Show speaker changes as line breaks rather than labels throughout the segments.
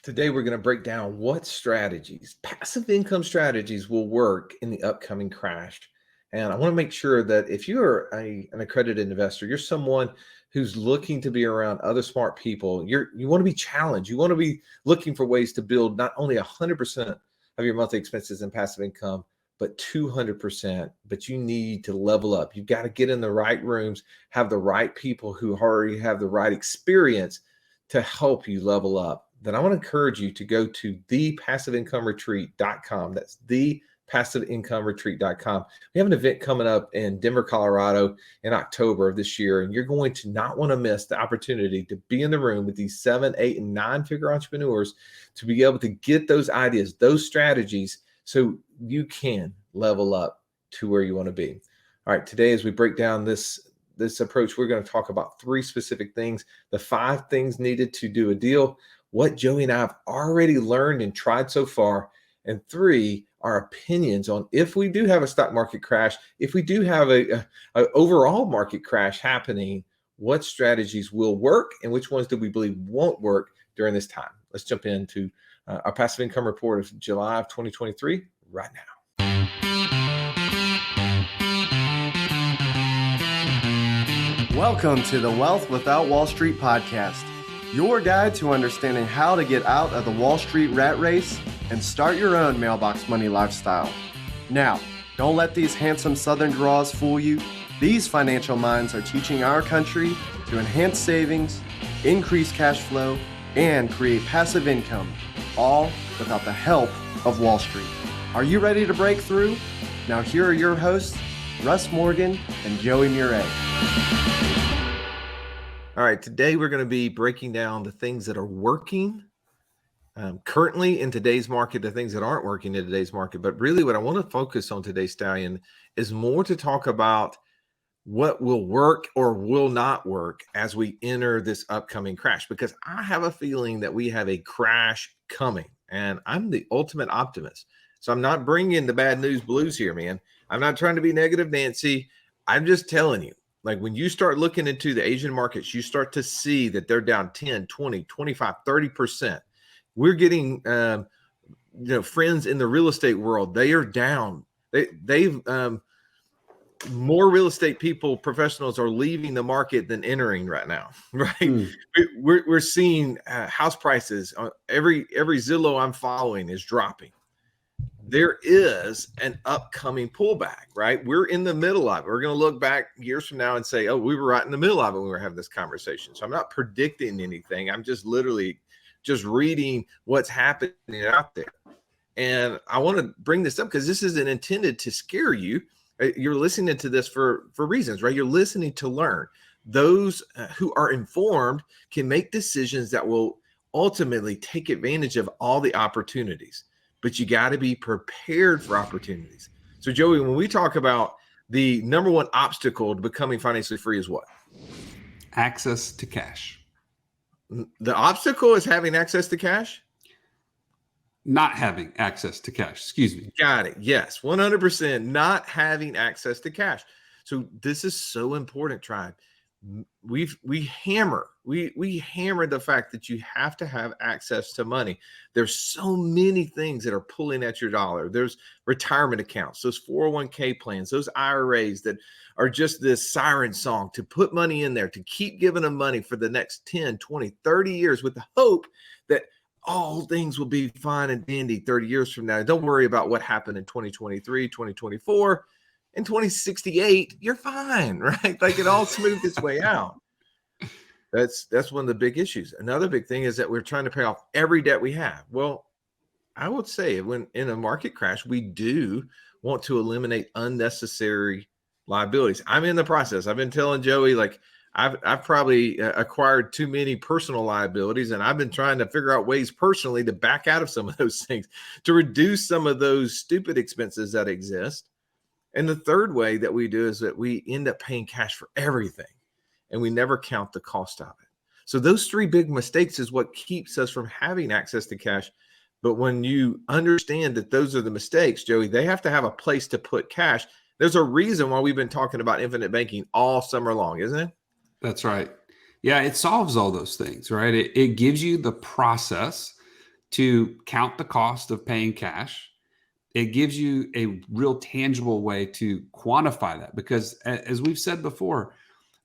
Today, we're going to break down what strategies, passive income strategies, will work in the upcoming crash. And I want to make sure that if you're an accredited investor, you're someone who's looking to be around other smart people. You want to be challenged. You want to be looking for ways to build not only 100% of your monthly expenses in passive income, but 200%. But you need to level up. You've got to get in the right rooms, have the right people who already have the right experience to help you level up. Then I want to encourage you to go to thepassiveincomeretreat.com. That's thepassiveincomeretreat.com. We have an event coming up in Denver, Colorado in October of this year, and you're going to not want to miss the opportunity to be in the room with these 7, 8, and 9-figure entrepreneurs to be able to get those ideas, those strategies, so you can level up to where you want to be. All right, today as we break down this approach, we're going to talk about 3 specific things, the 5 things needed to do a deal, what Joey and I have already learned and tried so far, and 3, our opinions on if we do have a stock market crash, if we do have a overall market crash happening, what strategies will work and which ones do we believe won't work during this time. Let's jump into our passive income report of July of 2023 right now.
Welcome to the Wealth Without Wall Street podcast, your guide to understanding how to get out of the Wall Street rat race and start your own mailbox money lifestyle. Now, don't let these handsome Southern draws fool you. These financial minds are teaching our country to enhance savings, increase cash flow, and create passive income, all without the help of Wall Street. Are you ready to break through? Now here are your hosts, Russ Morgan and Joey Murray.
All right, today we're going to be breaking down the things that are working currently in today's market, the things that aren't working in today's market. But really what I want to focus on today, Stallion, is more to talk about what will work or will not work as we enter this upcoming crash, because I have a feeling that we have a crash coming, and I'm the ultimate optimist. So I'm not bringing the bad news blues here, man. I'm not trying to be negative Nancy. I'm just telling you, like when you start looking into the Asian markets, you start to see that they're down 10, 20, 25, 30%. We're getting, friends in the real estate world, they are down. They've more real estate people, professionals are leaving the market than entering right now, right? We're seeing house prices. Every Zillow I'm following is dropping. There is an upcoming pullback, right? We're in the middle of it. We're going to look back years from now and say, oh, we were right in the middle of it when we were having this conversation. So I'm not predicting anything. I'm just literally just reading what's happening out there. And I want to bring this up because this isn't intended to scare you. You're listening to this for reasons, right? You're listening to learn. Those who are informed can make decisions that will ultimately take advantage of all the opportunities. But you got to be prepared for opportunities. So, Joey, when we talk about the number one obstacle to becoming financially free is what?
Access to cash.
The obstacle is having access to cash?
Not having access to cash. Excuse me.
Got it. Yes, 100% not having access to cash. So this is so important, tribe. We hammer the fact that you have to have access to money. There's so many things that are pulling at your dollar. There's retirement accounts, those 401k plans, those IRAs that are just this siren song to put money in there, to keep giving them money for the next 10, 20, 30 years with the hope that all things will be fine and dandy 30 years from now. Don't worry about what happened in 2023, 2024. In 2068, you're fine, right? Like it all smoothed its way out. That's one of the big issues. Another big thing is that we're trying to pay off every debt we have. Well, I would say when in a market crash, we do want to eliminate unnecessary liabilities. I'm in the process. I've been telling Joey, like I've probably acquired too many personal liabilities, and I've been trying to figure out ways personally to back out of some of those things, to reduce some of those stupid expenses that exist. And the third way that we do is that we end up paying cash for everything, and we never count the cost of it. So those 3 big mistakes is what keeps us from having access to cash. But when you understand that those are the mistakes, Joey, they have to have a place to put cash. There's a reason why we've been talking about infinite banking all summer long, isn't it?
That's right. Yeah, it solves all those things, right? It gives you the process to count the cost of paying cash. It gives you a real tangible way to quantify that, because as we've said before,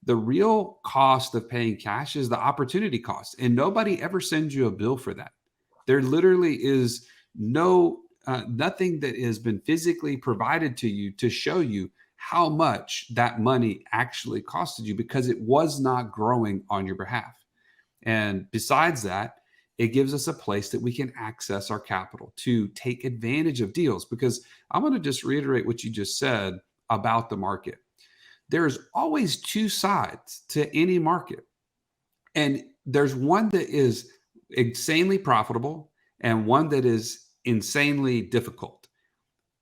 the real cost of paying cash is the opportunity cost, and nobody ever sends you a bill for that. There literally is nothing that has been physically provided to you to show you how much that money actually costed you, because it was not growing on your behalf. And besides that, it gives us a place that we can access our capital to take advantage of deals. Because I want to just reiterate what you just said about the market. There's always two sides to any market. And there's one that is insanely profitable and one that is insanely difficult.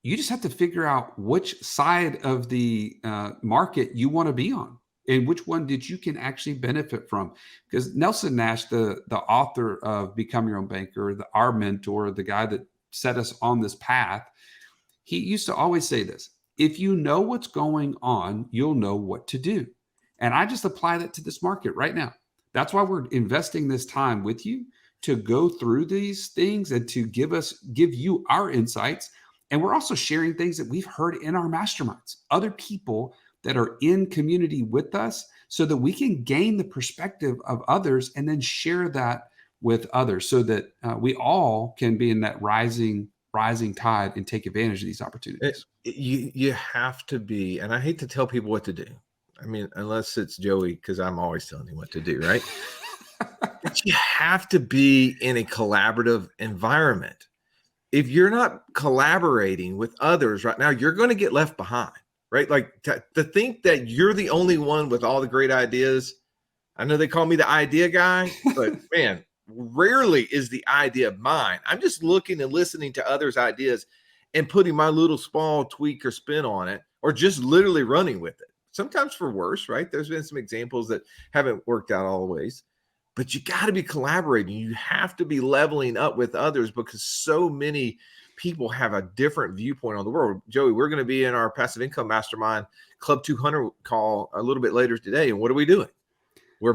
You just have to figure out which side of the market you want to be on, and which one that you can actually benefit from. Because Nelson Nash, the author of Become Your Own Banker, our mentor, the guy that set us on this path, he used to always say this: if you know what's going on, you'll know what to do. And I just apply that to this market right now. That's why we're investing this time with you, to go through these things and to give you our insights. And we're also sharing things that we've heard in our masterminds, other people that are in community with us, so that we can gain the perspective of others and then share that with others, so that we all can be in that rising tide and take advantage of these opportunities.
You have to be, and I hate to tell people what to do. I mean, unless it's Joey, because I'm always telling him what to do, right? But you have to be in a collaborative environment. If you're not collaborating with others right now, you're going to get left behind, right? Like to think that you're the only one with all the great ideas. I know they call me the idea guy, but man, rarely is the idea mine. I'm just looking and listening to others' ideas and putting my little small tweak or spin on it, or just literally running with it. Sometimes for worse, right? There's been some examples that haven't worked out all the ways. But you got to be collaborating. You have to be leveling up with others, because so many people have a different viewpoint on the world. Joey, we're going to be in our passive income mastermind Club 200 call a little bit later today. And what are we doing? We're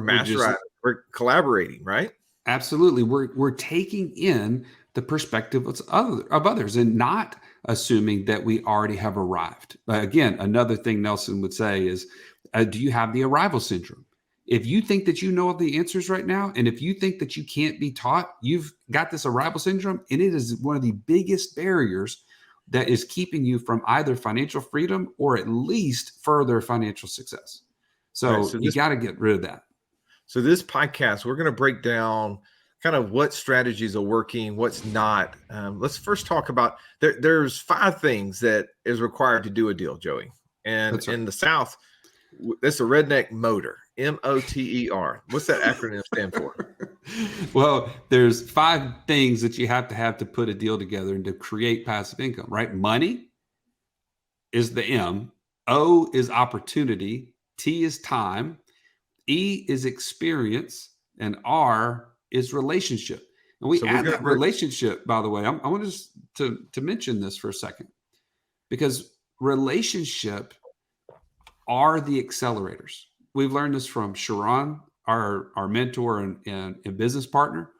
collaborating, right?
Absolutely. We're taking in the perspective of others and not assuming that we already have arrived. Again, another thing Nelson would say is, do you have the arrival syndrome? If you think that you know all the answers right now, and if you think that you can't be taught, you've got this arrival syndrome, and it is one of the biggest barriers that is keeping you from either financial freedom or at least further financial success. So you got to get rid of that.
So this podcast, we're going to break down kind of what strategies are working, what's not. Let's first talk about, there's 5 things that is required to do a deal, Joey. And in the South, it's a redneck motor, M.O.T.E.R. What's that acronym stand for?
Well, there's 5 things that you have to put a deal together and to create passive income, right? Money is the M. O is opportunity. T is time. E is experience. And R is relationship. And we add that relationship, by the way. I want just to mention this for a second, because relationship are the accelerators. We've learned this from Sharon, our mentor and business partner.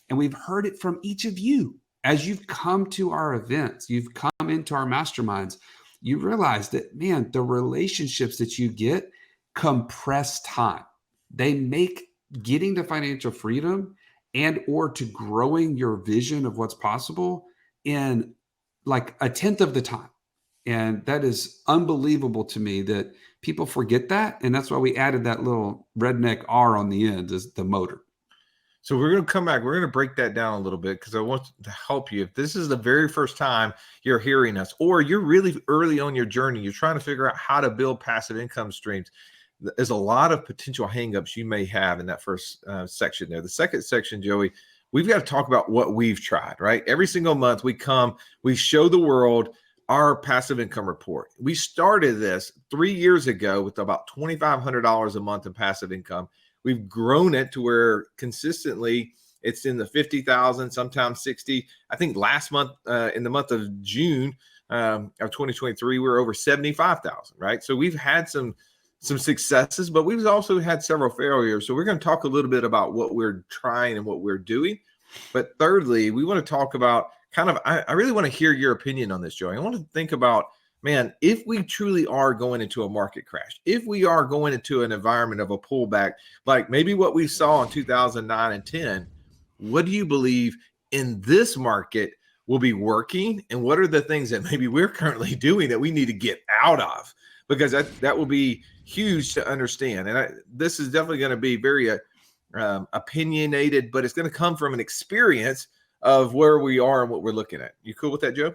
And we've heard it from each of you. As you've come to our events, you've come into our masterminds, you realize that, man, the relationships that you get compress time. They make getting to financial freedom and or to growing your vision of what's possible in like 1/10 of the time. And that is unbelievable to me that people forget that. And that's why we added that little redneck R on the end, as the motor.
So we're going to come back. We're going to break that down a little bit, because I want to help you. If this is the very first time you're hearing us, or you're really early on your journey, you're trying to figure out how to build passive income streams, there's a lot of potential hangups you may have in that first section there. The second section, Joey, we've got to talk about what we've tried, right? Every single month we come, we show the world our passive income report. We started this 3 years ago with about $2,500 a month in passive income. We've grown it to where consistently it's in the 50,000, sometimes 60. I think last month, in the month of June of 2023, we were over 75,000, right? So we've had some successes, but we've also had several failures. So we're going to talk a little bit about what we're trying and what we're doing. But thirdly, we want to talk about I really want to hear your opinion on this, Joey. I want to think about, man, if we truly are going into a market crash, if we are going into an environment of a pullback, like maybe what we saw in 2009 and 10, what do you believe in this market will be working? And what are the things that maybe we're currently doing that we need to get out of? Because that will be huge to understand. And this is definitely going to be very opinionated, but it's going to come from an experience of where we are and what we're looking at. You cool with that, Joe?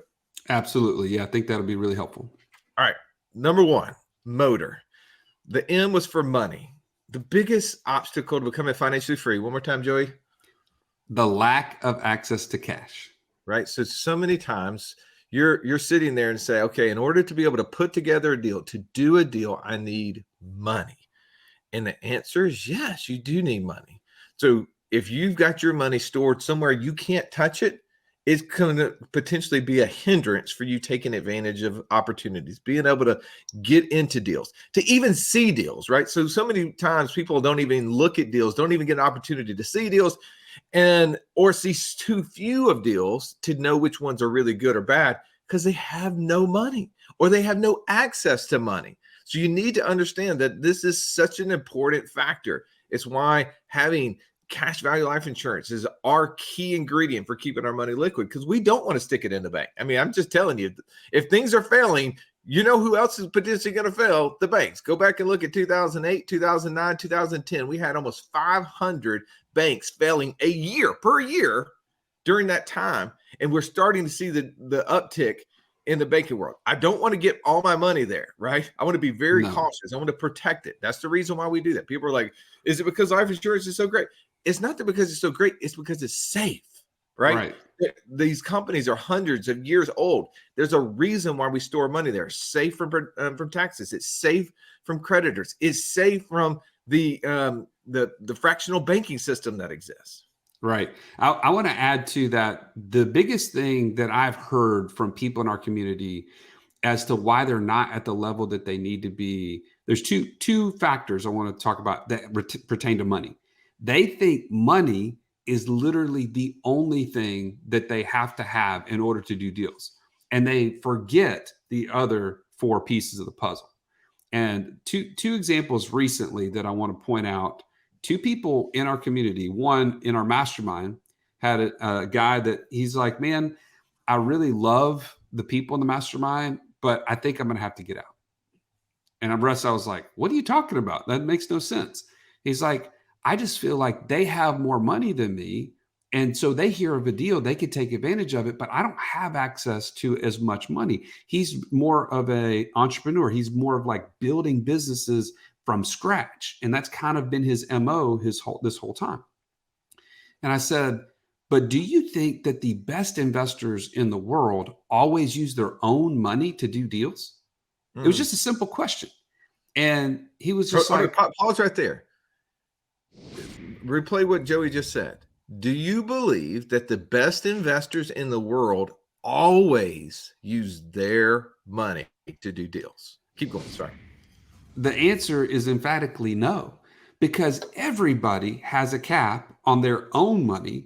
Absolutely. Yeah, I think that'll be really helpful.
All right. Number one, M.O.T.E.R. The M was for money. The biggest obstacle to becoming financially free. One more time, Joey.
The lack of access to cash.
Right. So many times you're sitting there and say, okay, in order to be able to put together a deal, to do a deal, I need money. And the answer is yes, you do need money. So if you've got your money stored somewhere you can't touch it, it's going to potentially be a hindrance for you taking advantage of opportunities, being able to get into deals, to even see deals, right? So many times people don't even look at deals, don't even get an opportunity to see deals, or see too few of deals to know which ones are really good or bad because they have no money or they have no access to money. So you need to understand that this is such an important factor. It's why having cash value life insurance is our key ingredient for keeping our money liquid, because we don't want to stick it in the bank. I mean, I'm just telling you, if things are failing, you know who else is potentially going to fail? The banks. Go back and look at 2008, 2009, 2010. We had almost 500 banks failing per year during that time. And we're starting to see the uptick in the banking world. I don't want to get all my money there, right? I want to be very cautious. I want to protect it. That's the reason why we do that. People are like, is it because life insurance is so great? It's not that because it's so great. It's because it's safe, right? These companies are hundreds of years old. There's a reason why we store money there. It's safe from taxes. It's safe from creditors. It's safe from the fractional banking system that exists.
Right. I want to add to that. The biggest thing that I've heard from people in our community as to why they're not at the level that they need to be, there's two factors I want to talk about that pertain to money. They think money is literally the only thing that they have to have in order to do deals. And they forget the other four pieces of the puzzle. And two examples recently that I want to point out. Two people in our community, one in our mastermind, had a guy that he's like, man, I really love the people in the mastermind, but I think I'm going to have to get out. And I was like, what are you talking about? That makes no sense. He's like, I just feel like they have more money than me. And so they hear of a deal, they could take advantage of it, but I don't have access to as much money. He's more of an entrepreneur. He's more of like building businesses from scratch. And that's kind of been his MO this whole time. And I said, but do you think that the best investors in the world always use their own money to do deals? It was just a simple question. And he was just
pause right there. Replay what Joey just said. Do you believe that the best investors in the world always use their money to do deals? Keep going. Sorry.
The answer is emphatically no, because everybody has a cap on their own money,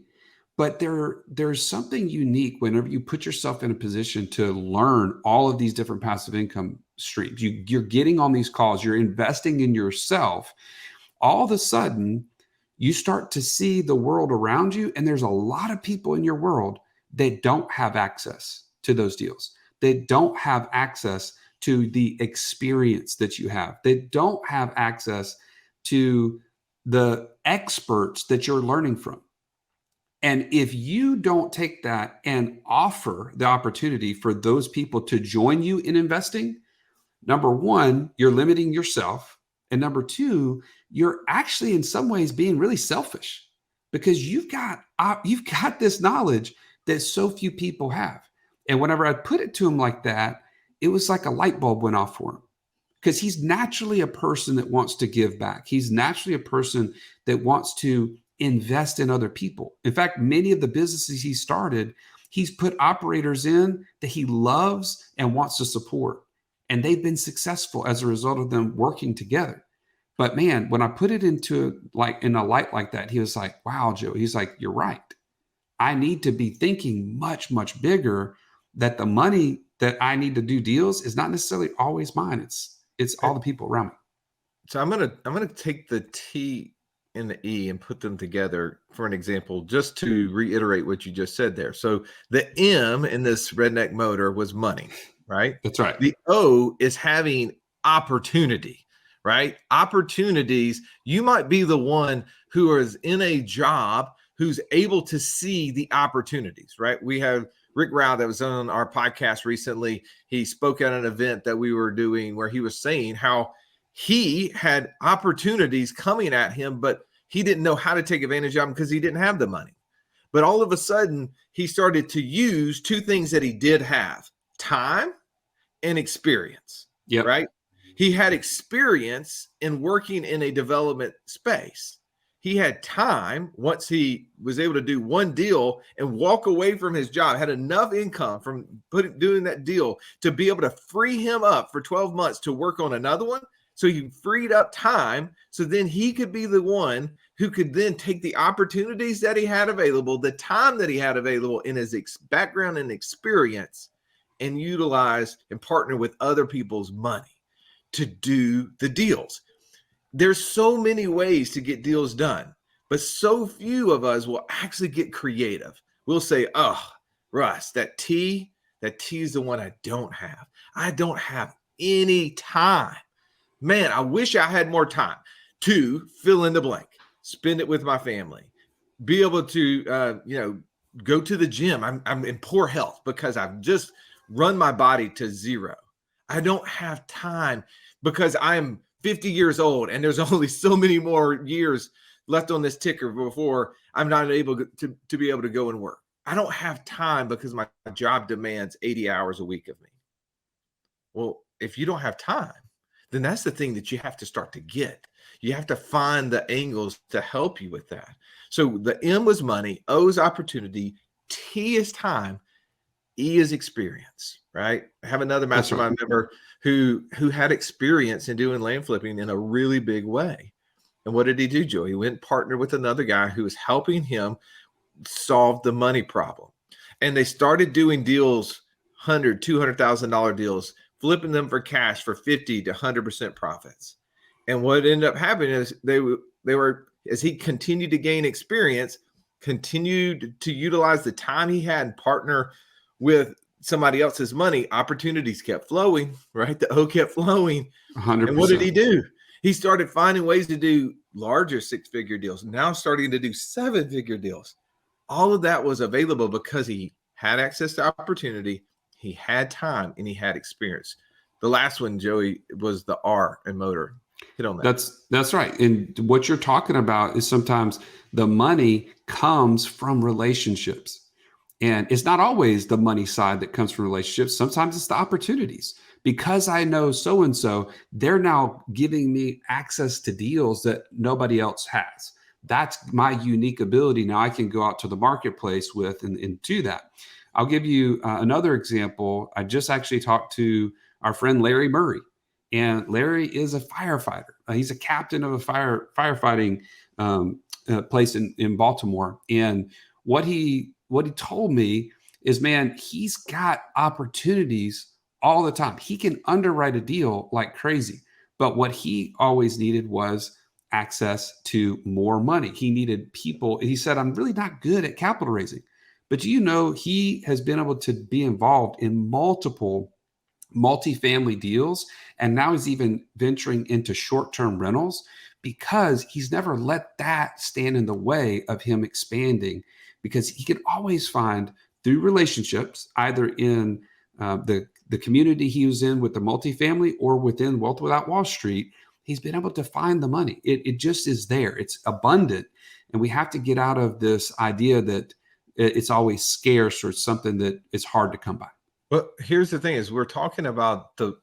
but there's something unique whenever you put yourself in a position to learn all of these different passive income streams. You're getting on these calls, you're investing in yourself. All of a sudden, you start to see the world around you, and there's a lot of people in your world that don't have access to those deals. They don't have access to the experience that you have. They don't have access to the experts that you're learning from. And if you don't take that and offer the opportunity for those people to join you in investing, number one, you're limiting yourself. And number two, you're actually in some ways being really selfish because you've got this knowledge that so few people have. And whenever I put it to him like that, it was like a light bulb went off for him, because he's naturally a person that wants to give back. He's naturally a person that wants to invest in other people. In fact, many of the businesses he started, he's put operators in that he loves and wants to support. And they've been successful as a result of them working together. But man, when I put it in a light like that, he was like, wow, Joe. He's like, you're right. I need to be thinking much, much bigger, that the money that I need to do deals is not necessarily always mine. It's all the people around me.
So I'm gonna take the T and the E and put them together for an example, just to reiterate what you just said there. So the M in this redneck motor was money, right?
That's right.
The O is having opportunity, right? Opportunities. You might be the one who is in a job who's able to see the opportunities, right? We have Rick Rao that was on our podcast recently. He spoke at an event that we were doing where he was saying how he had opportunities coming at him, but he didn't know how to take advantage of them because he didn't have the money. But all of a sudden, he started to use two things that he did have: time and experience.
Yep.
Right? He had experience in working in a development space. He had time once he was able to do one deal and walk away from his job, had enough income from doing that deal to be able to free him up for 12 months to work on another one. So he freed up time. So then he could be the one who could then take the opportunities that he had available, the time that he had available in his background and experience, and utilize and partner with other people's money to do the deals. There's so many ways to get deals done, but so few of us will actually get creative. We'll say, oh, Russ, that T is the one I don't have. I don't have any time. Man, I wish I had more time to fill in the blank, spend it with my family, be able to, go to the gym. I'm in poor health because I've just run my body to zero. I don't have time because I'm 50 years old and there's only so many more years left on this ticker before I'm not able to be able to go and work. I don't have time because my job demands 80 hours a week of me. Well, if you don't have time, then that's the thing that you have to start to get. You have to find the angles to help you with that. So the M was money, O is opportunity, T is time, E is experience, right? I have another mastermind member who had experience in doing land flipping in a really big way. And what did he do, Joe? He went and partnered with another guy who was helping him solve the money problem. And they started doing deals, $100,000, $200,000 deals, flipping them for cash for 50 to 100% profits. And what ended up happening is they were, as he continued to gain experience, continued to utilize the time he had and partner with somebody else's money, opportunities kept flowing, right? The O kept flowing.
100%.
And what did he do? He started finding ways to do larger six-figure deals, now starting to do seven-figure deals. All of that was available because he had access to opportunity, he had time, and he had experience. The last one, Joey, was the R in M.O.T.E.R. Hit on that.
That's right. And what you're talking about is sometimes the money comes from relationships. And it's not always the money side that comes from relationships. Sometimes it's the opportunities. Because I know so-and-so, they're now giving me access to deals that nobody else has. That's my unique ability. Now I can go out to the marketplace with and do that. I'll give you another example. I just actually talked to our friend Larry Murray. And Larry is a firefighter. He's a captain of a firefighting place in Baltimore. And what he told me is, man, he's got opportunities all the time. He can underwrite a deal like crazy. But what he always needed was access to more money. He needed people. He said, I'm really not good at capital raising. But he has been able to be involved in multiple multifamily deals. And now he's even venturing into short-term rentals because he's never let that stand in the way of him expanding, because he could always find through relationships, either in the community he was in with the multifamily or within Wealth Without Wall Street, he's been able to find the money. It just is there. It's abundant. And we have to get out of this idea that it's always scarce or something that is hard to come by.
Well, here's the thing is we're talking about the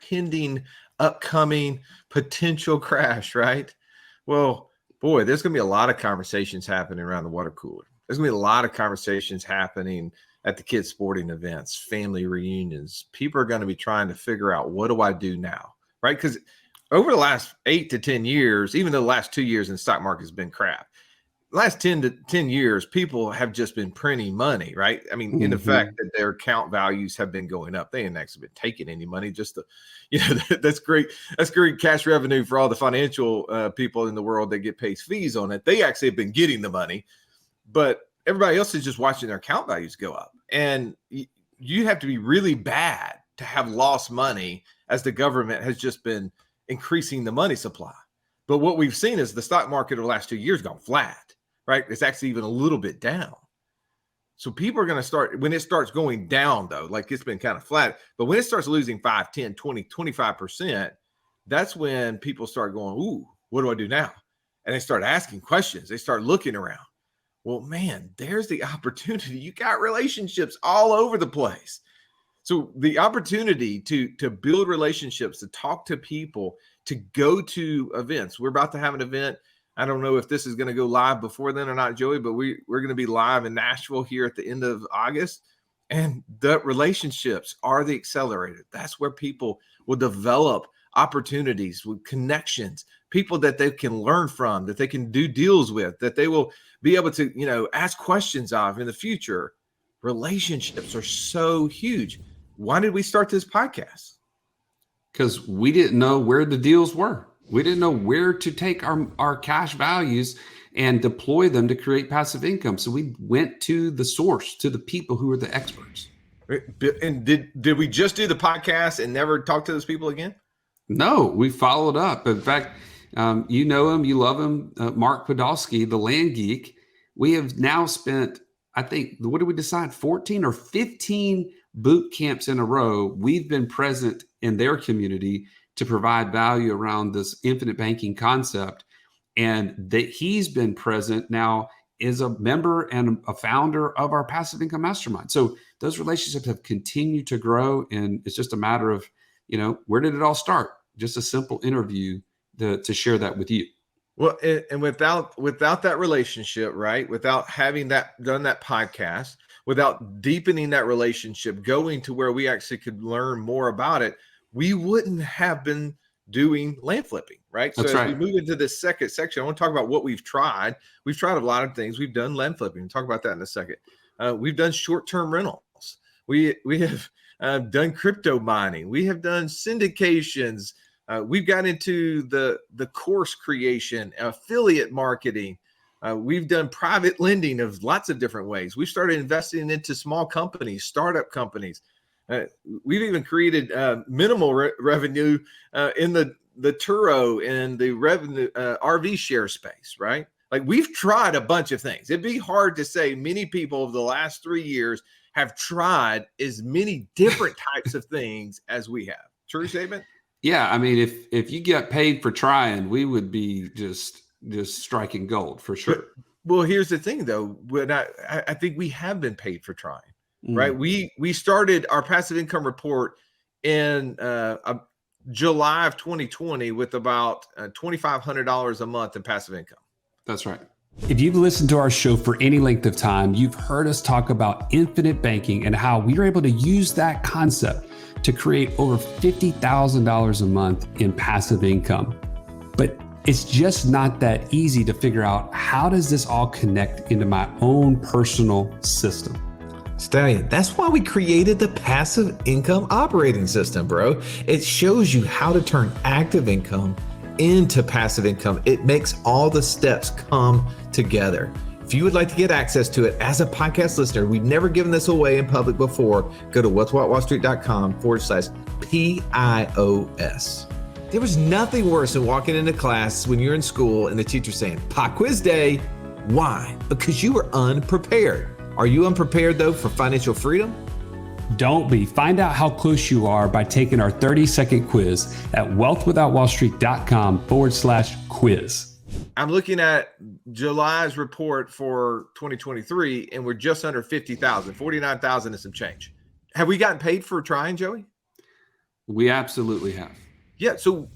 pending, upcoming potential crash, right? Well, boy, there's going to be a lot of conversations happening around the water cooler. There's going to be a lot of conversations happening at the kids' sporting events, family reunions. People are going to be trying to figure out, what do I do now, right? Because over the last 8 to 10 years, even though the last 2 years in the stock market has been crap, last 10 years, people have just been printing money, right? I mean, in the fact that their account values have been going up. They ain't actually been taking any money, just to, that's great. That's great cash revenue for all the financial people in the world that get paid fees on it. They actually have been getting the money, but everybody else is just watching their account values go up. And you have to be really bad to have lost money as the government has just been increasing the money supply. But what we've seen is the stock market over the last 2 years gone flat, right? It's actually even a little bit down. So people are going to start, when it starts going down though, like it's been kind of flat, but when it starts losing 5, 10, 20, 25%, that's when people start going, ooh, what do I do now? And they start asking questions. They start looking around. Well, man, there's the opportunity. You got relationships all over the place. So the opportunity to build relationships, to talk to people, to go to events. We're about to have an event. I don't know if this is going to go live before then or not, Joey, but we're going to be live in Nashville here at the end of August. And the relationships are the accelerator. That's where people will develop opportunities with connections, people that they can learn from, that they can do deals with, that they will be able to, ask questions of in the future. Relationships are so huge. Why did we start this podcast?
Because we didn't know where the deals were. We didn't know where to take our cash values and deploy them to create passive income. So we went to the source, to the people who are the experts.
And did we just do the podcast and never talk to those people again?
No, we followed up. In fact, you know him, you love him, Mark Podolsky, the land geek. We have now spent, I think, what did we decide? 14 or 15 boot camps in a row. We've been present in their community to provide value around this infinite banking concept. And that he's been present now is a member and a founder of our passive income mastermind. So those relationships have continued to grow. And it's just a matter of, where did it all start? Just a simple interview to share that with you.
Well, and without that relationship, right? Without having done that podcast, without deepening that relationship, going to where we actually could learn more about it, we wouldn't have been doing land flipping, right? So as we move into this second section, I want to talk about what we've tried. We've tried a lot of things. We've done land flipping. We'll talk about that in a second. We've done short-term rentals. We have done crypto mining. We have done syndications. We've got into the course creation, affiliate marketing. We've done private lending of lots of different ways. We've started investing into small companies, startup companies. We've even created minimal revenue in the Turo and the revenue RV share space, right? Like we've tried a bunch of things. It'd be hard to say many people over the last 3 years have tried as many different types of things as we have. True statement?
Yeah, I mean, if you get paid for trying, we would be just striking gold for sure.
Well, here's the thing, though. When I think we have been paid for trying, right? We started our passive income report in July of 2020 with about $2,500 a month in passive income.
That's right. If you've listened to our show for any length of time, you've heard us talk about infinite banking and how we are able to use that concept to create over $50,000 a month in passive income. But it's just not that easy to figure out, how does this all connect into my own personal system?
Stallion, that's why we created the passive income operating system, bro. It shows you how to turn active income into passive income. It makes all the steps come together. If you would like to get access to it as a podcast listener, we've never given this away in public before. Go to what'swhatwallstreet.com/PIOS. There was nothing worse than walking into class when you're in school and the teacher saying, "Pop quiz day." Why? Because you were unprepared. Are you unprepared though for financial freedom?
Don't be. Find out how close you are by taking our 30-second quiz at wealthwithoutwallstreet.com/quiz.
I'm looking at July's report for 2023, and we're just under 50,000, 49,000 and some change. Have we gotten paid for trying, Joey?
We absolutely have.
Yeah. So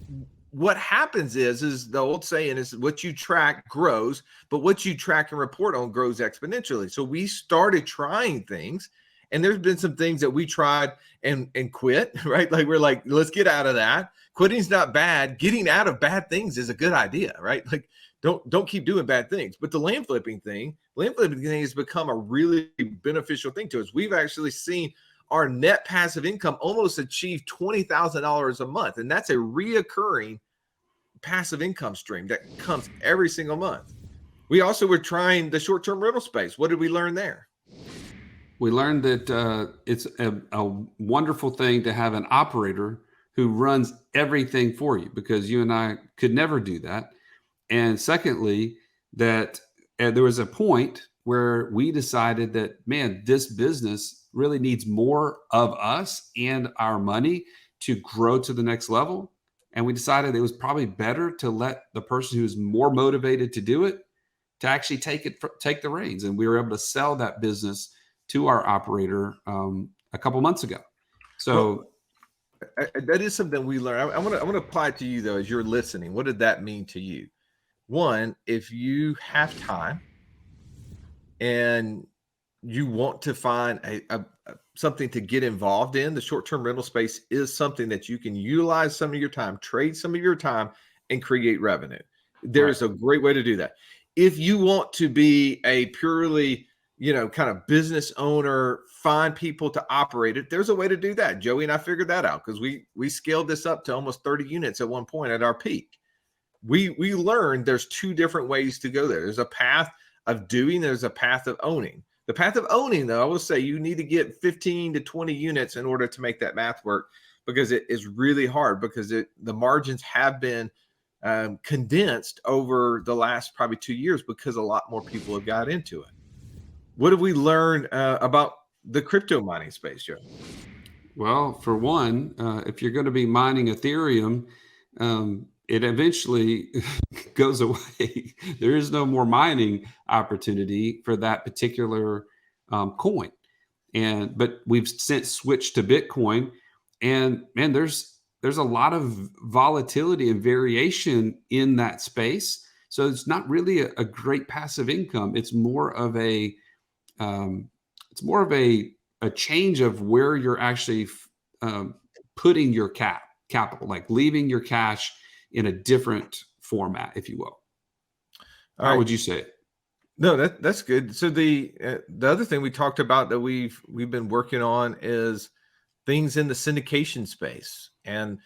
what happens is the old saying is what you track grows, but what you track and report on grows exponentially. So we started trying things, and there's been some things that we tried and quit, right? Like we're like, let's get out of that. Quitting's not bad. Getting out of bad things is a good idea, right? Like don't keep doing bad things. But the land flipping thing has become a really beneficial thing to us. We've actually seen our net passive income almost achieve $20,000 a month. And that's a reoccurring passive income stream that comes every single month. We also were trying the short-term rental space. What did we learn there?
We learned that it's a wonderful thing to have an operator who runs everything for you, because you and I could never do that. And secondly, that there was a point where we decided that, man, this business really needs more of us and our money to grow to the next level. And we decided it was probably better to let the person who's more motivated to do it to actually take the reins. And we were able to sell that business to our operator a couple months ago. So
that is something we learned. I want to apply it to you though, as you're listening. What did that mean to you? One, if you have time and you want to find something to get involved in, the short-term rental space is something that you can utilize some of your time, trade some of your time, and create revenue. There's a great way to do that. If you want to be a purely, kind of business owner, find people to operate it, there's a way to do that. Joey and I figured that out because we scaled this up to almost 30 units at one point at our peak. We learned there's two different ways to go there. There's a path of doing, there's a path of owning. The path of owning, though, I will say you need to get 15 to 20 units in order to make that math work, because it is really hard, because the margins have been condensed over the last probably 2 years because a lot more people have got into it. What have we learned about the crypto mining space, Joe?
Well, for one, if you're going to be mining Ethereum, it eventually goes away. There is no more mining opportunity for that particular coin. But we've since switched to Bitcoin, and man, there's a lot of volatility and variation in that space. So it's not really a great passive income. It's more of a change of where you're actually putting your capital, like leaving your cash in a different format, if you will. How would you say it?
No, that's good. So the other thing we talked about that we've been working on is things in the syndication space. And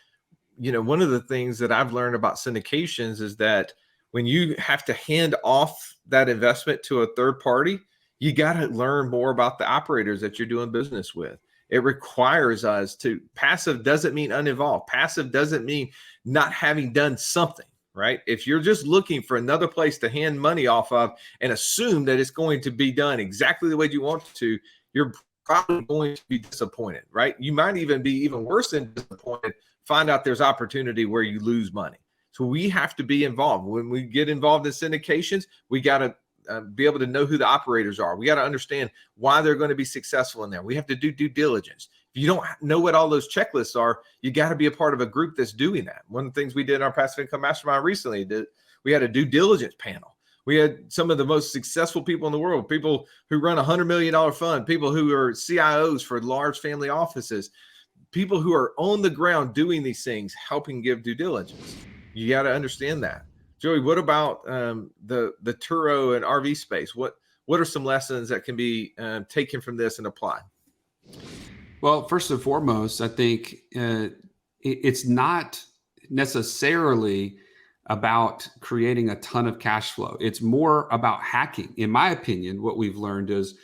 one of the things that I've learned about syndications is that when you have to hand off that investment to a third party, you got to learn more about the operators that you're doing business with. It requires us to, passive doesn't mean uninvolved. Passive doesn't mean not having done something, right? If you're just looking for another place to hand money off of and assume that it's going to be done exactly the way you want to, you're probably going to be disappointed, right? You might even be even worse than disappointed, find out there's opportunity where you lose money. So we have to be involved. When we get involved in syndications, we got to be able to know who the operators are. We got to understand why they're going to be successful in there. We have to do due diligence. If you don't know what all those checklists are, you got to be a part of a group that's doing that. One of the things we did in our passive income mastermind recently, we had a due diligence panel. We had some of the most successful people in the world, people who run $100 million fund, people who are CIOs for large family offices, people who are on the ground doing these things, helping give due diligence. You got to understand that. Joey, what about the Turo and RV space? What are some lessons that can be taken from this and applied?
Well, first and foremost, I think it's not necessarily about creating a ton of cash flow. It's more about hacking. In my opinion, what we've learned is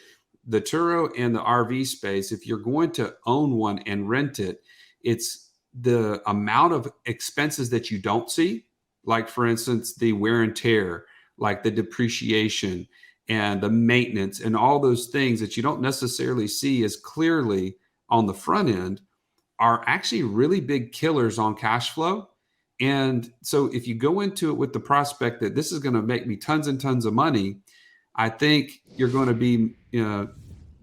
the Turo and the RV space, if you're going to own one and rent it, it's the amount of expenses that you don't see. Like, for instance, the wear and tear, like the depreciation and the maintenance and all those things that you don't necessarily see as clearly on the front end are actually really big killers on cash flow. And so if you go into it with the prospect that this is going to make me tons and tons of money, I think you're going to be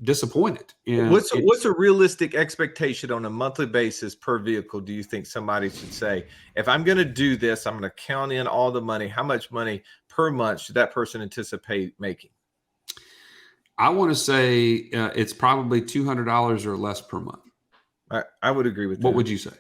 disappointed. And
what's a realistic expectation on a monthly basis per vehicle? Do you think somebody should say, if I'm going to do this, I'm going to count in all the money, how much money per month should that person anticipate making?
I want to say it's probably $200 or less per month.
I would agree with that.
What would you say?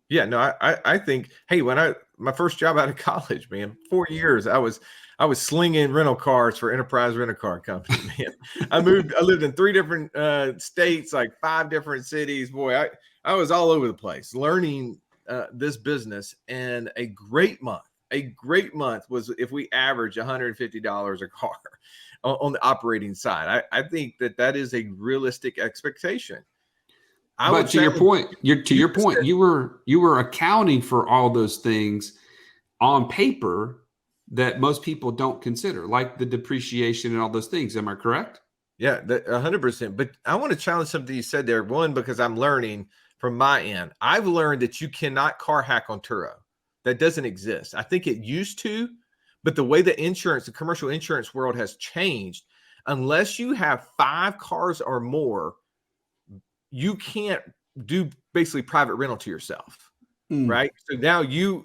Yeah, no, I think, hey, when my first job out of college, man, 4 years, I was I was slinging rental cars for Enterprise Rental Car Company, man. I lived in 3 different states, like 5 different cities. Boy, I was all over the place learning this business. And a great month was if we average $150 a car on the operating side. I think that is a realistic expectation.
But to your point, you were accounting for all those things on paper that most people don't consider, like the depreciation and all those things. Am I correct?
Yeah, 100%. But I want to challenge something you said there. One, because I'm learning from my end. I've learned that you cannot car hack on Turo. That doesn't exist. I think it used to, but the way the commercial insurance world has changed, unless you have 5 cars or more, you can't do basically private rental to yourself. Right. So now you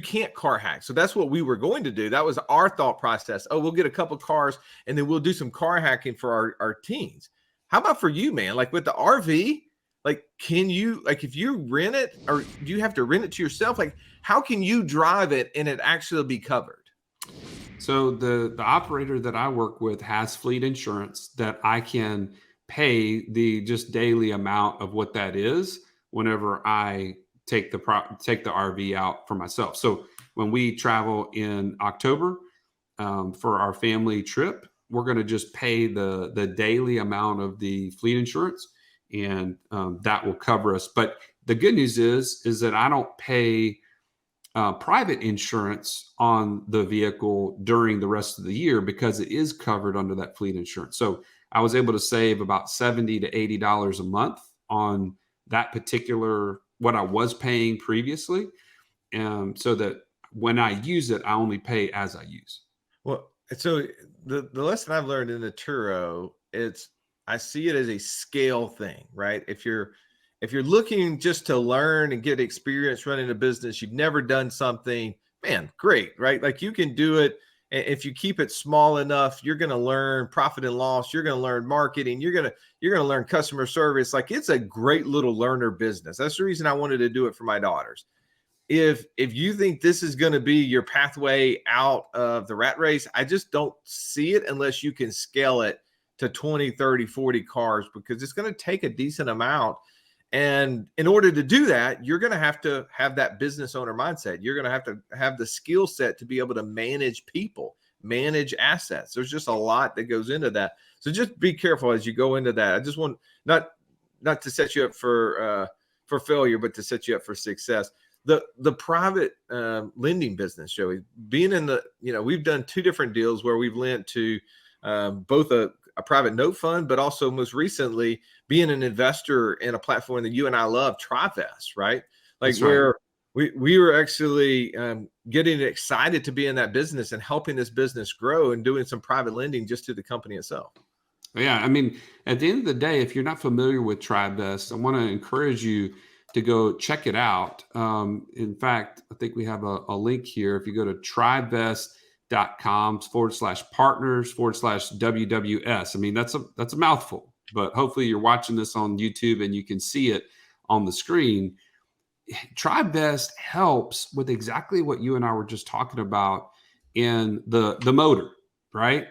can't car hack. So that's what we were going to do. That was our thought process. Oh, we'll get a couple cars and then we'll do some car hacking for our teens. How about for you, man? Like with the RV, like, can you, like, if you rent it or do you have to rent it to yourself? Like, how can you drive it and it actually be covered?
So the operator that I work with has fleet insurance that I can pay the just daily amount of what that is whenever I take the RV out for myself. So when we travel in October for our family trip, we're going to just pay the daily amount of the fleet insurance, and that will cover us. But the good news is that I don't pay private insurance on the vehicle during the rest of the year because it is covered under that fleet insurance. So I was able to save about $70 to $80 a month on that particular what I was paying previously, so that when I use it, I only pay as I use.
Well, so the lesson I've learned in the Turo, I see it as a scale thing, right? If you're looking just to learn and get experience running a business, you've never done something, man, great, right? Like you can do it. If you keep it small enough, you're going to learn profit and loss. You're going to learn marketing. You're going to learn customer service. Like it's a great little learner business. That's the reason I wanted to do it for my daughters. If you think this is going to be your pathway out of the rat race, I just don't see it unless you can scale it to 20, 30, 40 cars, because it's going to take a decent amount. And in order to do that, you're going to have that business owner mindset. You're going to have the skill set to be able to manage people, manage assets. There's just a lot that goes into that. So just be careful as you go into that. I just want not to set you up for failure, but to set you up for success. The private lending business, Joey, being in we've done 2 different deals where we've lent to both a private note fund, but also most recently being an investor in a platform that you and I love, TriVest, right? Like that's where right. we were actually getting excited to be in that business and helping this business grow and doing some private lending just to the company itself.
Yeah. I mean, at the end of the day, if you're not familiar with TriVest, I want to encourage you to go check it out. In fact, I think we have a link here. If you go to trivest.com/partners/WWS. I mean, that's a mouthful, but hopefully you're watching this on YouTube and you can see it on the screen. TriVest helps with exactly what you and I were just talking about in the M.O.T.E.R, right?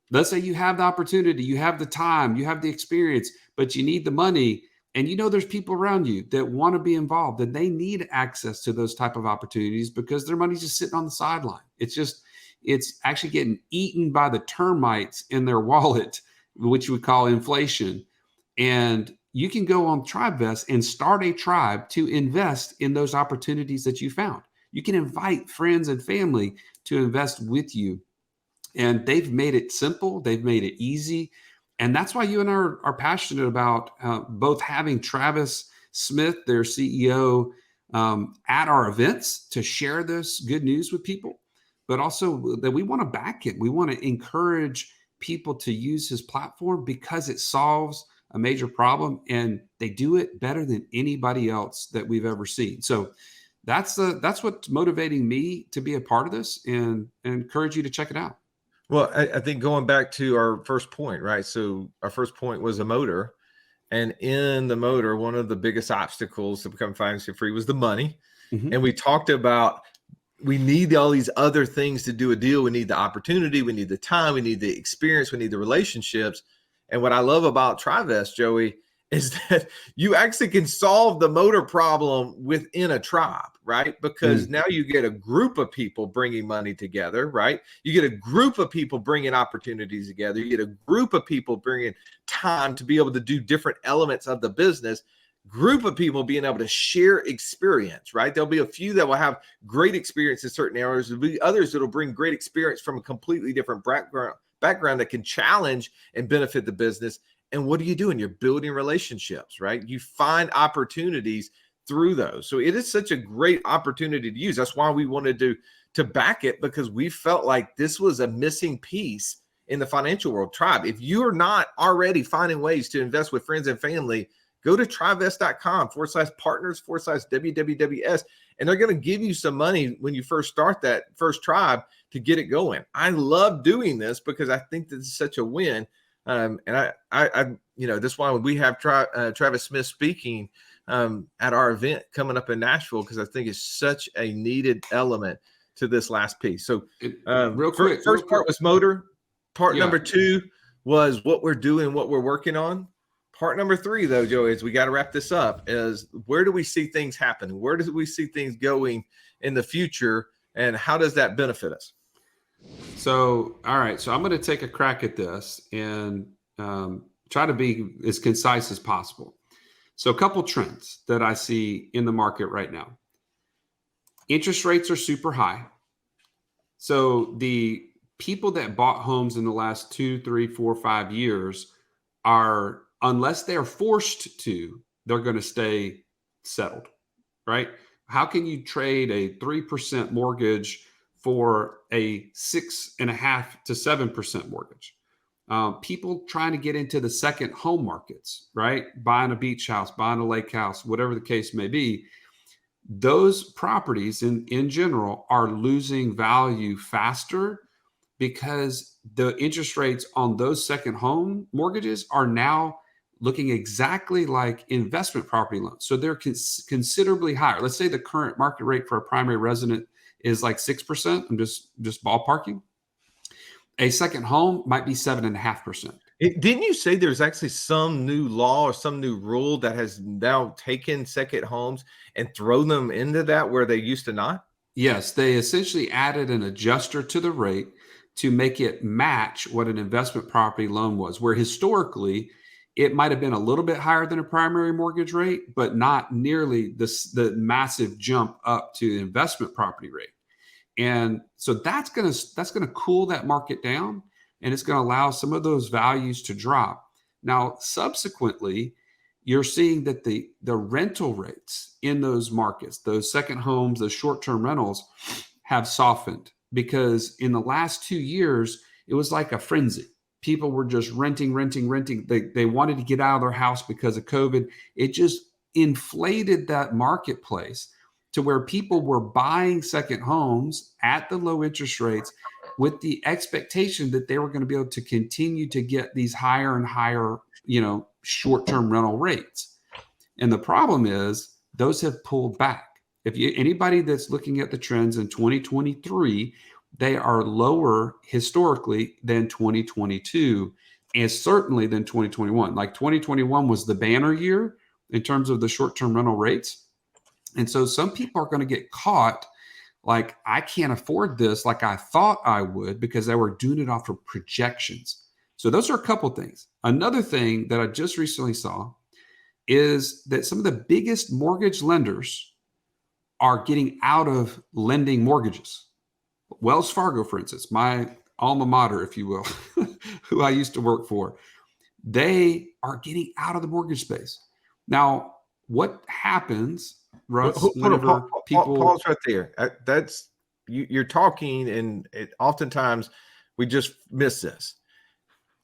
Let's say you have the opportunity, you have the time, you have the experience, but you need the money. And there's people around you that want to be involved, and they need access to those type of opportunities because their money's just sitting on the sideline. It's actually getting eaten by the termites in their wallet, which we call inflation. And you can go on TriVest and start a tribe to invest in those opportunities that you found. You can invite friends and family to invest with you. And they've made it simple. They've made it easy. And that's why you and I are passionate about both having Travis Smith, their CEO, at our events to share this good news with people, but also that we want to back it. We want to encourage people to use his platform because it solves a major problem, and they do it better than anybody else that we've ever seen. So that's what's motivating me to be a part of this, and encourage you to check it out.
Well, I think going back to our first point, right? So our first point was a M.O.T.E.R. And in the M.O.T.E.R, one of the biggest obstacles to become financially free was the money. Mm-hmm. And we talked about we need all these other things to do a deal. We need the opportunity, we need the time, we need the experience, we need the relationships. And what I love about TriVest, Joey, is that you actually can solve the motor problem within a tribe, right? Because now you get a group of people bringing money together, right? You get a group of people bringing opportunities together. You get a group of people bringing time to be able to do different elements of the business. Group of people being able to share experience, right? There'll be a few that will have great experience in certain areas. There'll be others that'll bring great experience from a completely different background that can challenge and benefit the business. And what are you doing? You're building relationships, right? You find opportunities through those. So it is such a great opportunity to use. That's why we wanted to back it, because we felt like this was a missing piece in the financial world. Tribe, if you're not already finding ways to invest with friends and family, go to trivest.com/partners/WWWS, and they're going to give you some money when you first start that first tribe to get it going. I love doing this because I think this is such a win. And I this why we have Travis Smith speaking at our event coming up in Nashville, because I think it's such a needed element to this last piece. So real quick, first part was motor. Part number 2 was what we're doing, what we're working on. Part number 3, though, Joey, is we got to wrap this up, is where do we see things happen? Where do we see things going in the future, and how does that benefit us?
So, all right. So I'm going to take a crack at this and try to be as concise as possible. So a couple trends that I see in the market right now. Interest rates are super high. So the people that bought homes in the last 2, 3, 4, 5 years are, unless they're forced to, they're going to stay settled, right? How can you trade a 3% mortgage for a 6.5% to 7% mortgage? People trying to get into the second home markets, right? Buying a beach house, buying a lake house, whatever the case may be. Those properties in general are losing value faster because the interest rates on those second home mortgages are now looking exactly like investment property loans. So they're considerably higher. Let's say the current market rate for a primary resident is like 6%. I'm just ballparking. A second home might be 7.5%.
Didn't you say there's actually some new law or some new rule that has now taken second homes and thrown them into that where they used to not?
Yes, they essentially added an adjuster to the rate to make it match what an investment property loan was, where historically it might have been a little bit higher than a primary mortgage rate, but not nearly the massive jump up to the investment property rate. And so that's going to cool that market down, and it's going to allow some of those values to drop. Now, subsequently, you're seeing that the rental rates in those markets, those second homes, those short-term rentals, have softened, because in the last 2 years, it was like a frenzy. People were just renting. They wanted to get out of their house because of COVID. It just inflated that marketplace to where people were buying second homes at the low interest rates with the expectation that they were going to be able to continue to get these higher and higher, short-term rental rates. And the problem is those have pulled back. Anybody that's looking at the trends in 2023, they are lower historically than 2022, and certainly than 2021. Like 2021 was the banner year in terms of the short-term rental rates. And so some people are going to get caught like, I can't afford this like I thought I would, because they were doing it off of projections. So those are a couple things. Another thing that I just recently saw is that some of the biggest mortgage lenders are getting out of lending mortgages. Wells Fargo, for instance, my alma mater, if you will, who I used to work for, they are getting out of the mortgage space. Now, what happens, Russ, whenever people...
Pause right there. That's you're talking, and oftentimes we just miss this.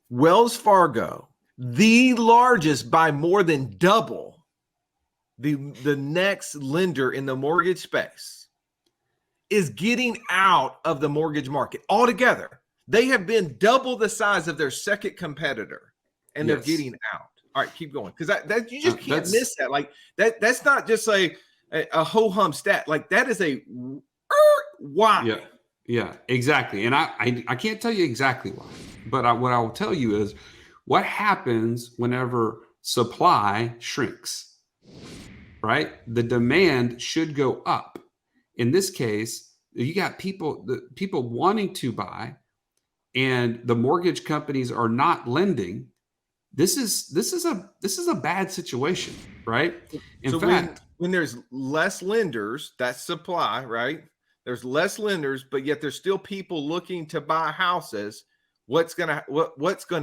Wells Fargo, the largest by more than double the next lender in the mortgage space, is getting out of the mortgage market altogether. They have been double the size of their second competitor, and they're getting out. All right, keep going, because that you just can't miss that. Like that's not just a ho hum stat. Like that is Why?
Yeah, exactly. And I can't tell you exactly why, but what I will tell you is what happens whenever supply shrinks, right? The demand should go up. In this case, you got the people wanting to buy, and the mortgage companies are not lending. This is a bad situation, right? In
So
fact,
when there's less lenders, that's supply, right? There's less lenders, but yet there's still people looking to buy houses. What's gonna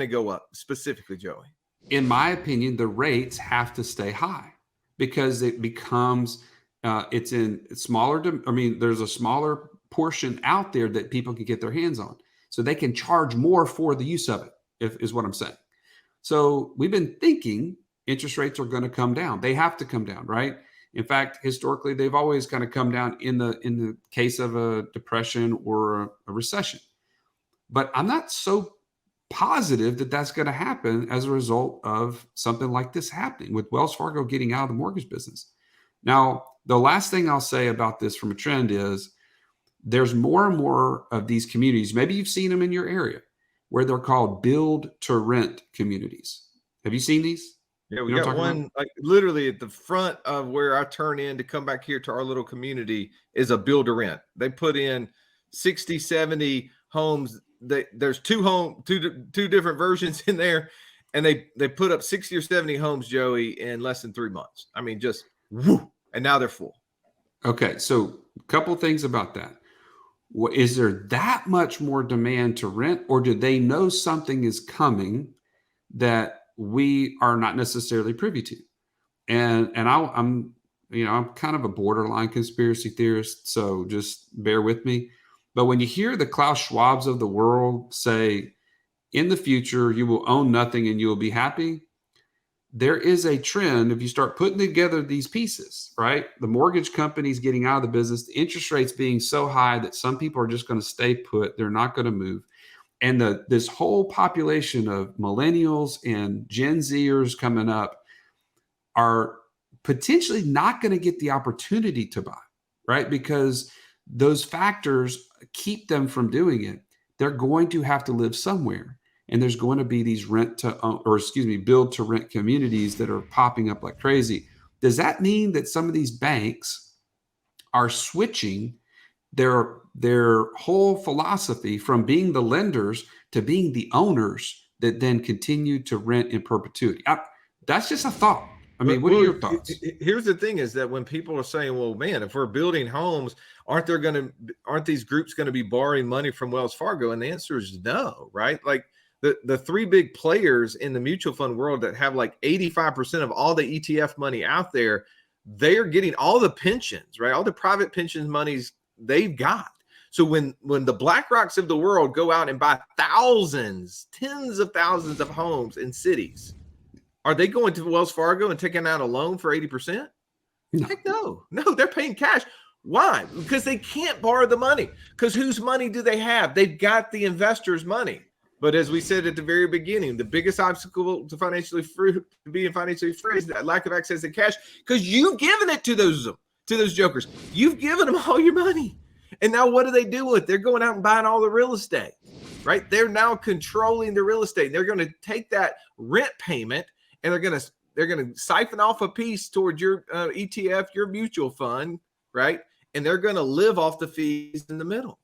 go up specifically, Joey?
in my opinion, the rates have to stay high because it becomes it's in smaller. I mean, there's a smaller portion out there that people can get their hands on, so they can charge more for the use of it. Is what I'm saying. So we've been thinking interest rates are going to come down. They have to come down, right? In fact, historically, they've always kind of come down in the case of a depression or a recession. But I'm not so positive that that's going to happen as a result of something like this happening with Wells Fargo getting out of the mortgage business. Now, the last thing I'll say about this from a trend is there's more and more of these communities. Maybe you've seen them in your area where they're called build to rent communities. Have you seen these?
Yeah, we
You know what
got
I'm talking
one
about?
like literally at the front of where I turn in to come back here to our little community is a build to rent. They put in 60, 70 homes. There's two different versions in there, and they put up 60 or 70 homes, Joey, in less than 3 months. I mean, just whoo, and now they're full.
Okay, so a couple things about that. Is there that much more demand to rent, or do they know something is coming that we are not necessarily privy to? I'm kind of a borderline conspiracy theorist, so just bear with me. But when you hear the Klaus Schwabs of the world say, in the future, you will own nothing and you will be happy, there is a trend. If you start putting together these pieces, right? The mortgage companies getting out of the business, the interest rates being so high that some people are just going to stay put. They're not going to move. And this whole population of millennials and Gen Zers coming up are potentially not going to get the opportunity to buy, right? Because those factors keep them from doing it. They're going to have to live somewhere. And there's going to be these build to rent communities that are popping up like crazy. Does that mean that some of these banks are switching their whole philosophy from being the lenders to being the owners that then continue to rent in perpetuity? That's just a thought. I mean, what are your thoughts?
Here's the thing: is that when people are saying, "Well, man, if we're building homes, aren't these groups going to be borrowing money from Wells Fargo?" And the answer is no, right? Like the three big players in the mutual fund world that have like 85% of all the ETF money out there, they are getting all the pensions, right? All the private pensions monies they've got. So when the BlackRocks of the world go out and buy thousands, tens of thousands of homes in cities, are they going to Wells Fargo and taking out a loan for 80%?
No.
Heck no. No, they're paying cash. Why? Because they can't borrow the money. Because whose money do they have? They've got the investors' money. But as we said at the very beginning, the biggest obstacle to being financially free is that lack of access to cash, because you've given it to those jokers. You've given them all your money. And now what do they do with it? They're going out and buying all the real estate, right? They're now controlling the real estate. They're going to take that rent payment and they're going to siphon off a piece towards your ETF, your mutual fund, right? And they're going to live off the fees in the middle.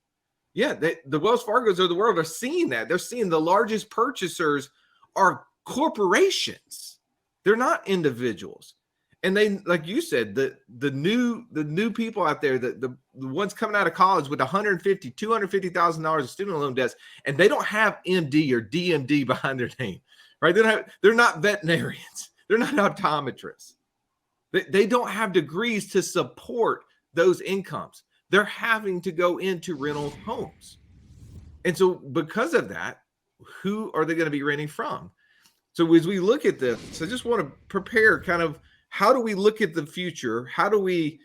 Yeah, the Wells Fargos of the world are seeing that. They're seeing the largest purchasers are corporations. They're not individuals. And they, like you said, the new people out there, the ones coming out of college with $150,000, $250,000 of student loan debts, and they don't have MD or DMD behind their name, right? They're not veterinarians. They're not optometrists. They don't have degrees to support those incomes. They're having to go into rental homes. And so because of that, who are they going to be renting from? So as we look at this, I just want to prepare kind of, how do we look at the future? How do we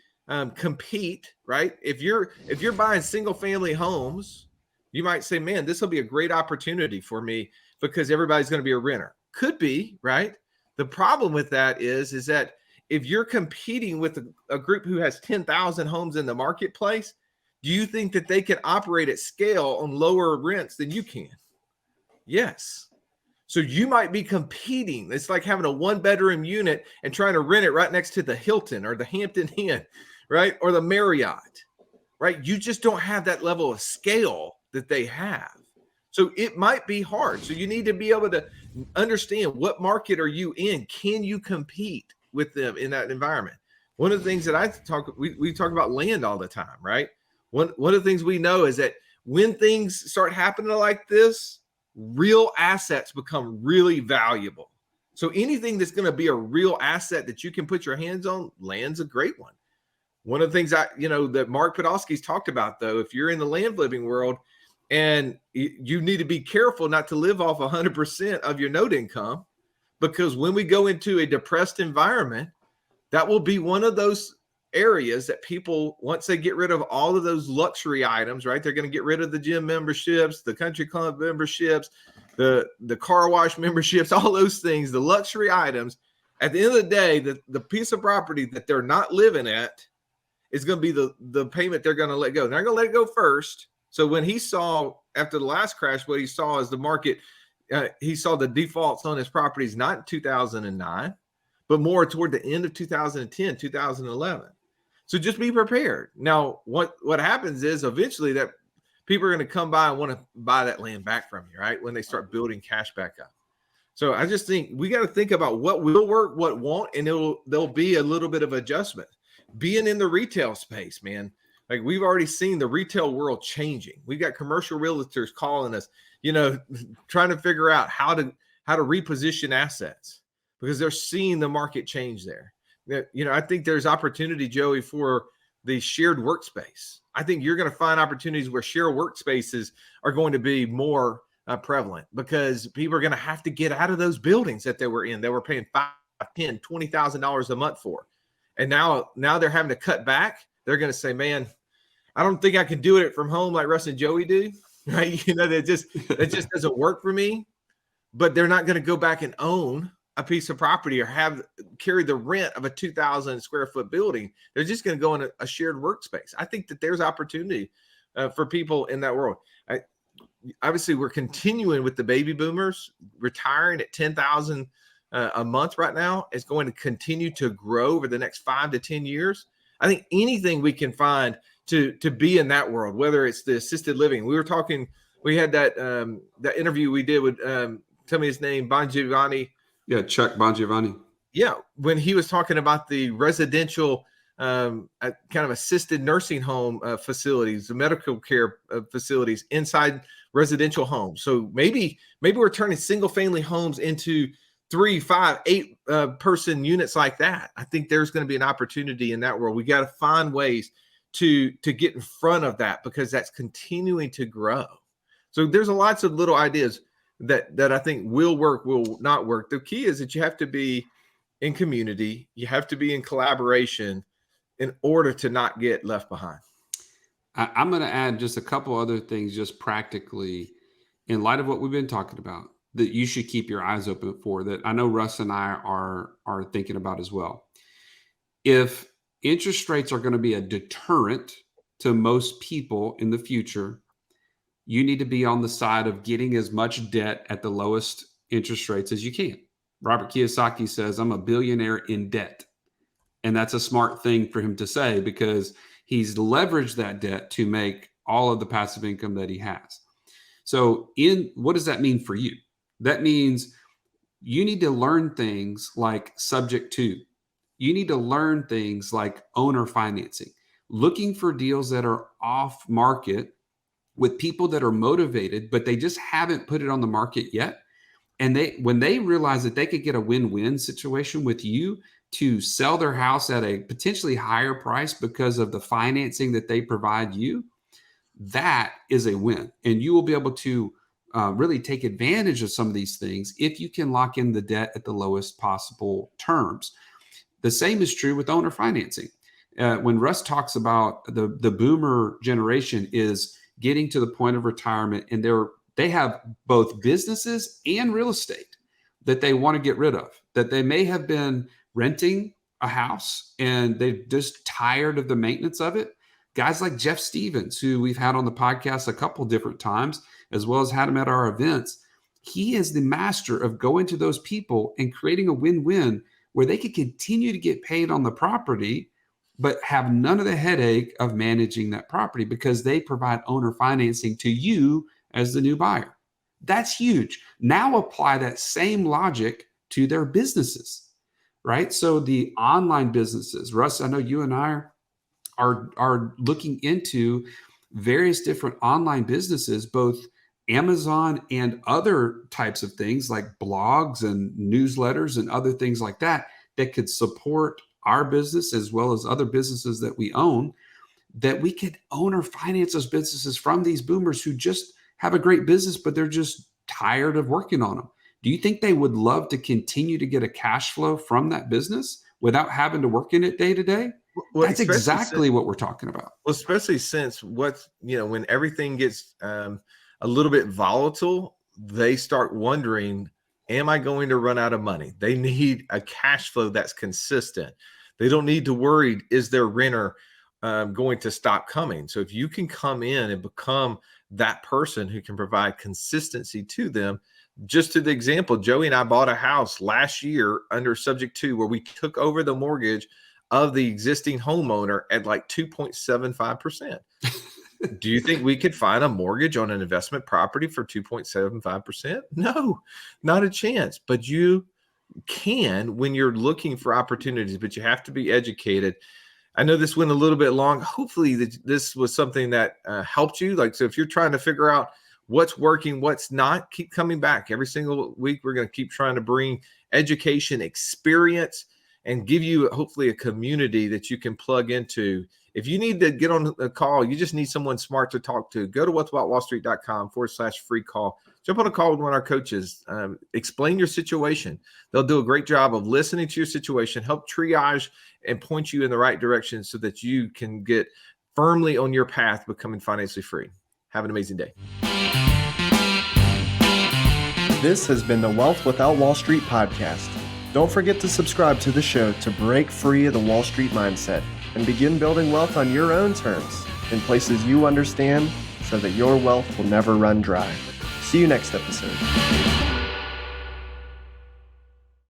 compete, right? If you're buying single family homes, you might say, man, this will be a great opportunity for me because everybody's going to be a renter. Could be, right? The problem with that is that if you're competing with a group who has 10,000 homes in the marketplace, Do you think that they can operate at scale on lower rents than you can? Yes. So you might be competing. It's like having a 1-bedroom unit and trying to rent it right next to the Hilton or the Hampton Inn, right? Or the Marriott, right? You just don't have that level of scale that they have. So it might be hard. So you need to be able to understand, what market are you in? Can you compete with them in that environment? One of the things that we talk about land all the time, right? One of the things we know is that when things start happening like this, real assets become really valuable. So anything that's going to be a real asset that you can put your hands on, land's a great one. One of the things that Mark Podolsky's talked about, though, if you're in the land flipping world, and you need to be careful not to live off 100% of your note income, because when we go into a depressed environment, that will be one of those areas that people, once they get rid of all of those luxury items, right? They're going to get rid of the gym memberships, the country club memberships, the car wash memberships, all those things, the luxury items. At the end of the day, the piece of property that they're not living at is going to be the payment they're going to let go. They're going to let it go first. So when he saw, after the last crash, what he saw is the market, he saw the defaults on his properties, not in 2009, but more toward the end of 2010, 2011. So just be prepared. Now, what happens is eventually that people are going to come by and want to buy that land back from you, right? When they start building cash back up. So I just think we got to think about what will work, what won't, and there'll be a little bit of adjustment. Being in the retail space, man, like we've already seen the retail world changing. We've got commercial realtors calling us, trying to figure out how to reposition assets because they're seeing the market change there. I think there's opportunity, Joey, for the shared workspace. I think you're going to find opportunities where shared workspaces are going to be more prevalent because people are going to have to get out of those buildings that they were in. They were paying $5,000, $10,000, $20,000 a month for. And now they're having to cut back. They're going to say, man, I don't think I can do it from home like Russ and Joey do. Right? That just doesn't work for me. But they're not going to go back and own a piece of property or carry the rent of a 2,000 square foot building. They're just going to go in a shared workspace. I think that there's opportunity for people in that world. Obviously, we're continuing with the baby boomers retiring at 10,000 a month right now. Is going to continue to grow over the next 5 to 10 years. I think anything we can find to be in that world, whether it's the assisted living. We had that interview we did with tell me his name, Bongiovanni.
Yeah, Chuck Bongiovanni.
Yeah, when he was talking about the residential kind of assisted nursing home facilities, the medical care facilities inside residential homes. So maybe we're turning single family homes into 3, 5, 8 person units like that. I think there's going to be an opportunity in that world. We got to find ways to get in front of that because that's continuing to grow. So there's lots of little ideas that I think will work, will not work. The key is that you have to be in community. You have to be in collaboration in order to not get left behind.
I'm going to add just a couple other things, just practically in light of what we've been talking about, that you should keep your eyes open for, that I know Russ and I are thinking about as well. If interest rates are going to be a deterrent to most people in the future, you need to be on the side of getting as much debt at the lowest interest rates as you can. Robert Kiyosaki says, I'm a billionaire in debt. And that's a smart thing for him to say because he's leveraged that debt to make all of the passive income that he has. So what does that mean for you? That means you need to learn things like subject to. You need to learn things like owner financing, looking for deals that are off market with people that are motivated, but they just haven't put it on the market yet. And when they realize that they could get a win-win situation with you to sell their house at a potentially higher price because of the financing that they provide you, that is a win. And you will be able to really take advantage of some of these things if you can lock in the debt at the lowest possible terms. The same is true with owner financing. When Russ talks about the boomer generation is getting to the point of retirement and they have both businesses and real estate that they want to get rid of, that they may have been renting a house and they're just tired of the maintenance of it. Guys like Jeff Stevens, who we've had on the podcast a couple different times, as well as had him at our events. He is the master of going to those people and creating a win-win where they could continue to get paid on the property, but have none of the headache of managing that property because they provide owner financing to you as the new buyer. That's huge. Now apply that same logic to their businesses, right? So the online businesses, Russ, I know you and I are looking into various different online businesses, both Amazon and other types of things like blogs and newsletters and other things like that, that could support our business as well as other businesses that we own, that we could own or finance those businesses from these boomers who just have a great business, but they're just tired of working on them. Do you think they would love to continue to get a cash flow from that business without having to work in it day to day?
Well,
that's exactly what we're talking about.
Well, especially since when everything gets a little bit volatile, they start wondering, am I going to run out of money? They need a cash flow that's consistent. They don't need to worry, is their renter going to stop coming? So if you can come in and become that person who can provide consistency to them, just to the example, Joey and I bought a house last year under Subject 2 where we took over the mortgage of the existing homeowner at like 2.75%. Do you think we could find a mortgage on an investment property for 2.75%? No, not a chance. But you can when you're looking for opportunities, but you have to be educated. I know this went a little bit long. Hopefully this was something that helped you. So if you're trying to figure out what's working, what's not, keep coming back. Every single week, we're going to keep trying to bring education, experience, and give you hopefully a community that you can plug into. If you need to get on a call, you just need someone smart to talk to, go to whatsaboutwallstreet.com/free call. Jump on a call with one of our coaches. Explain your situation. They'll do a great job of listening to your situation, help triage and point you in the right direction so that you can get firmly on your path becoming financially free. Have an amazing day.
This has been the Wealth Without Wall Street podcast. Don't forget to subscribe to the show to break free of the Wall Street mindset and begin building wealth on your own terms in places you understand so that your wealth will never run dry. See you next episode.